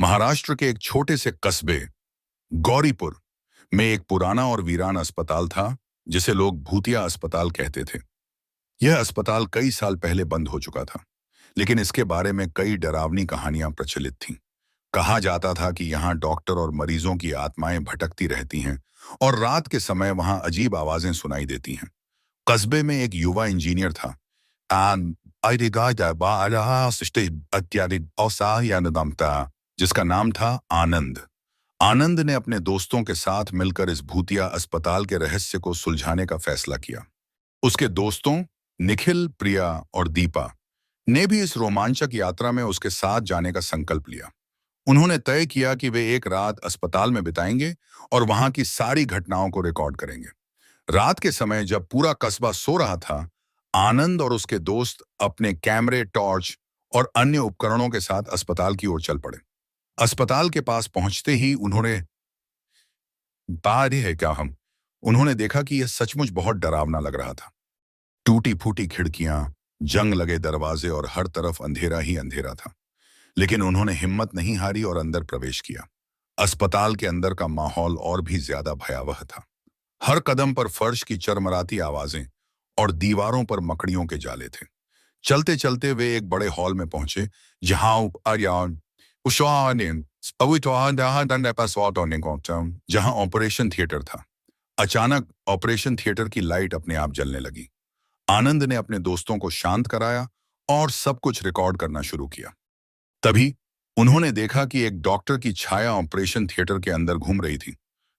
महाराष्ट्र के एक छोटे से कस्बे गौरीपुर में एक पुराना और वीरान अस्पताल था जिसे लोग भूतिया अस्पताल कहते थे। यह अस्पताल कई साल पहले बंद हो चुका था, लेकिन इसके बारे में कई डरावनी कहानियां प्रचलित थीं। कहा जाता था कि यहाँ डॉक्टर और मरीजों की आत्माएं भटकती रहती हैं और रात के समय वहां अजीब आवाजें सुनाई देती हैं। कस्बे में एक युवा इंजीनियर था जिसका नाम था आनंद। आनंद ने अपने दोस्तों के साथ मिलकर इस भूतिया अस्पताल के रहस्य को सुलझाने का फैसला किया। उसके दोस्तों निखिल, प्रिया और दीपा ने भी इस रोमांचक यात्रा में उसके साथ जाने का संकल्प लिया। उन्होंने तय किया कि वे एक रात अस्पताल में बिताएंगे और वहां की सारी घटनाओं को रिकॉर्ड करेंगे। रात के समय जब पूरा कस्बा सो रहा था, आनंद और उसके दोस्त अपने कैमरे, टॉर्च और अन्य उपकरणों के साथ अस्पताल की ओर चल पड़े। अस्पताल के पास पहुंचते ही उन्होंने देखा कि यह सचमुच बहुत डरावना लग रहा था। टूटी फूटी खिड़कियां, जंग लगे दरवाजे और हर तरफ अंधेरा ही अंधेरा था। लेकिन उन्होंने हिम्मत नहीं हारी और अंदर प्रवेश किया। अस्पताल के अंदर का माहौल और भी ज्यादा भयावह था। हर कदम पर फर्श की चरमराती आवाजें और दीवारों पर मकड़ियों के जाले थे। चलते चलते वे एक बड़े हॉल में पहुंचे जहां ऑपरेशन थिएटर था। अचानक ऑपरेशन थिएटर की लाइट अपने आप जलने लगी। आनंद ने अपने दोस्तों को शांत कराया और सब कुछ रिकॉर्ड करना शुरू किया। तभी उन्होंने देखा कि एक डॉक्टर की छाया ऑपरेशन थिएटर के अंदर घूम रही थी।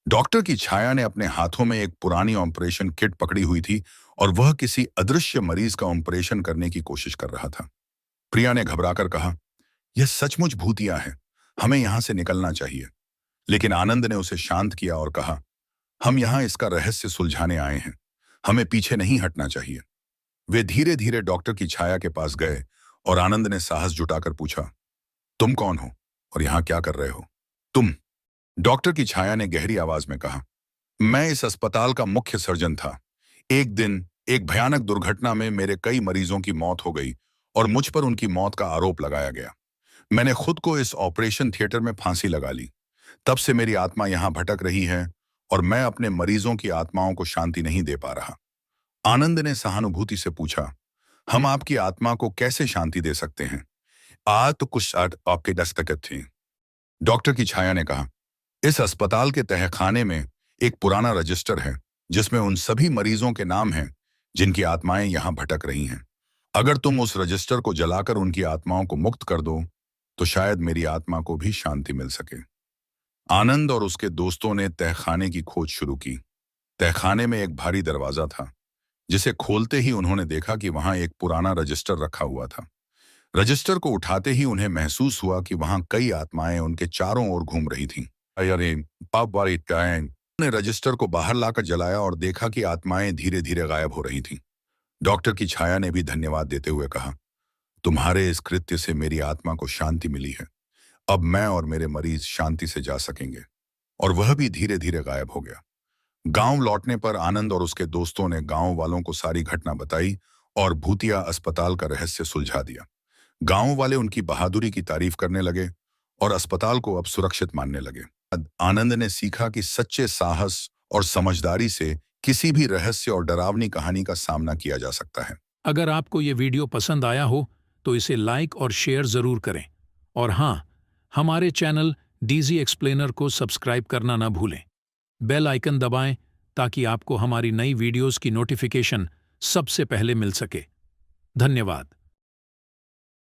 डॉक्टर की छाया ने अपने हाथों में एक पुरानी ऑपरेशन किट पकड़ी हुई थी और वह किसी अदृश्य मरीज का ऑपरेशन करने की कोशिश कर रहा था। प्रिया ने घबराकर कहा, यह सचमुच भूतिया है, हमें यहां से निकलना चाहिए। लेकिन आनंद ने उसे शांत किया और कहा, हम यहां इसका रहस्य सुलझाने आए हैं, हमें पीछे नहीं हटना चाहिए। वे धीरे धीरे डॉक्टर की छाया के पास गए और आनंद ने साहस जुटाकर पूछा, तुम कौन हो और यहां क्या कर रहे हो? तुम? डॉक्टर की छाया ने गहरी आवाज में कहा, मैं इस अस्पताल का मुख्य सर्जन था। एक दिन एक भयानक दुर्घटना में मेरे कई मरीजों की मौत हो गई और मुझ पर उनकी मौत का आरोप लगाया गया। मैंने खुद को इस ऑपरेशन थिएटर में फांसी लगा ली। तब से मेरी आत्मा यहां भटक रही है और मैं अपने मरीजों की आत्माओं को शांति नहीं दे पा रहा। आनंद ने सहानुभूति से पूछा, हम आपकी आत्मा को कैसे शांति दे सकते हैं? आज तो कुछ आपके दस्तखत थे। डॉक्टर की छाया ने कहा, इस अस्पताल के तहखाने में एक पुराना रजिस्टर है जिसमें उन सभी मरीजों के नाम हैं जिनकी आत्माएं यहां भटक रही हैं। अगर तुम उस रजिस्टर को जलाकर उनकी आत्माओं को मुक्त कर दो तो शायद मेरी आत्मा को भी शांति मिल सके। आनंद और उसके दोस्तों ने तहखाने की खोज शुरू की। तहखाने में एक भारी दरवाजा था जिसे खोलते ही उन्होंने देखा कि वहां एक पुराना रजिस्टर रखा हुआ था। रजिस्टर को उठाते ही उन्हें महसूस हुआ कि वहां कई आत्माएं उनके चारों ओर घूम रही थीं। ने रजिस्टर को बाहर लाकर जलाया और देखा कि आत्माएं धीरे धीरे गायब हो रही थीं। डॉक्टर की छाया ने भी धन्यवाद देते हुए कहा, तुम्हारे इस कृत्य से मेरी आत्मा को शांति मिली है। अब मैं और मेरे मरीज शांति से जा सकेंगे। और वह भी धीरे धीरे गायब हो गया। गांव लौटने पर आनंद और उसके दोस्तों ने गांव वालों को सारी घटना बताई और भूतिया अस्पताल का रहस्य सुलझा दिया। गांव वाले उनकी बहादुरी की तारीफ करने लगे और अस्पताल को अब सुरक्षित मानने लगे। आनंद ने सीखा कि सच्चे साहस और समझदारी से किसी भी रहस्य और डरावनी कहानी का सामना किया जा सकता है। अगर आपको ये वीडियो पसंद आया हो तो इसे लाइक और शेयर जरूर करें। और हाँ, हमारे चैनल डीजी एक्सप्लेनर को सब्सक्राइब करना ना भूलें। बेल आइकन दबाएं ताकि आपको हमारी नई वीडियोस की नोटिफिकेशन सबसे पहले मिल सके। धन्यवाद।